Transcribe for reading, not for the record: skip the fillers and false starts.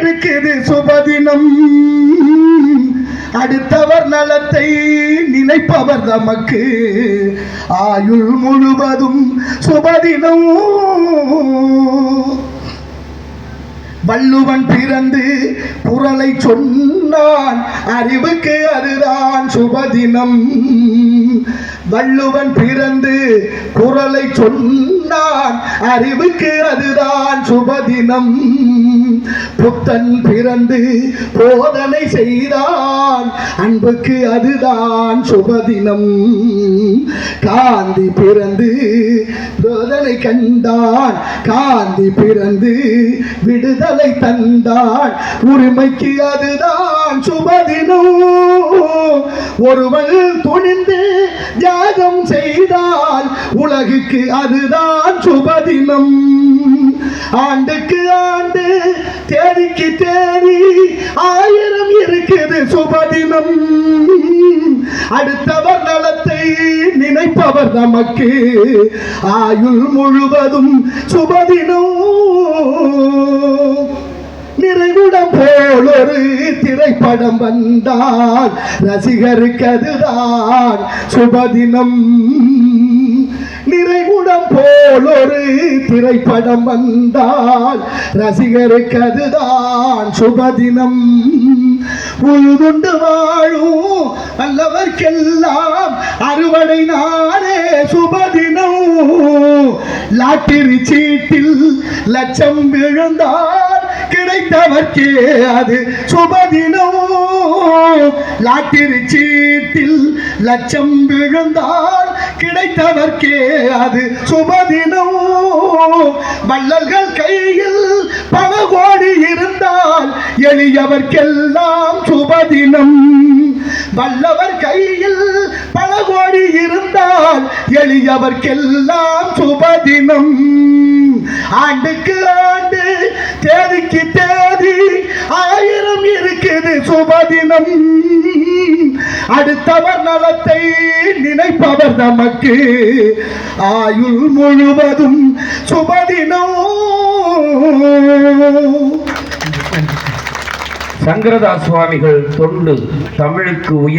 இருக்குது சுபதினம். அடுத்தவர் நலத்தை நினைப்பவர் நமக்கு ஆயுள் முழுவதும் சுபதினம். வள்ளுவன் பிறந்து குறளை சொன்னான், அறிவுக்கு அதுதான் சுபதினம். வள்ளுவன் பிறந்து குறளை சொன்னான், அறிவுக்கு அதுதான் சுபதினம். புத்தன் பிறந்து போதனை செய்தான், அன்புக்கு அதுதான் சுபதினம். காந்தி பிறந்து போதனை கண்டான், காந்தி பிறந்து விடுதலை தந்தான், உரிமைக்கு அதுதான் சுபதினம். ஒருவன் துணிந்து தியாகம் செய்தால் உலகுக்கு அதுதான் சுபதினம். ஆண்டுக்கு ஆண்டு தேதிக்கு தேதி 1000 இருக்குது சுபதினம். அடுத்தவர் நலத்தை நினைப்பவர் நமக்கு ஆயுள் முழுவதும் சுபதினம். நிறைவுடம் போல் ஒரு திரைப்படம் வந்தால் ரசிகருக்கு அதுதான் சுபதினம். நிறைவுடம் போல் ஒரு திரைப்படம் வந்தால் ரசிகருக்கு அதுதான் சுபதினம். உழுதுண்டு வாழும் அல்லவர்க்கெல்லாம் அறுவடை நாளே சுபதினம். லாட்டரி சீட்டில் லட்சம் விழுந்தால் கிடைத்தவர்க்கே அது சுபதினம். லாட்டரி சீட்டில் லட்சம் விழுந்தால் கிடைத்தவர்க்கே அது சுபதினம். வள்ளல்கள் கையில் பல கோடி இருந்தால் எளியவர்க்கெல்லாம் சுபதினம். வல்லவர் கையில் பல கோடி இருந்தால் எளியவர்க்கெல்லாம் சுபதினம். ஆண்டுக்கு ஆண்டு தேதிக்கு தேதி 1000 இருக்குது சுபதினம். அடுத்தவர் நலத்தை நினைப்பவர் நமக்கு ஆயுள் முழுவதும் சுபதினம். சங்கரதாஸ் சுவாமிகள் தொண்டு தமிழுக்கு உயிர்.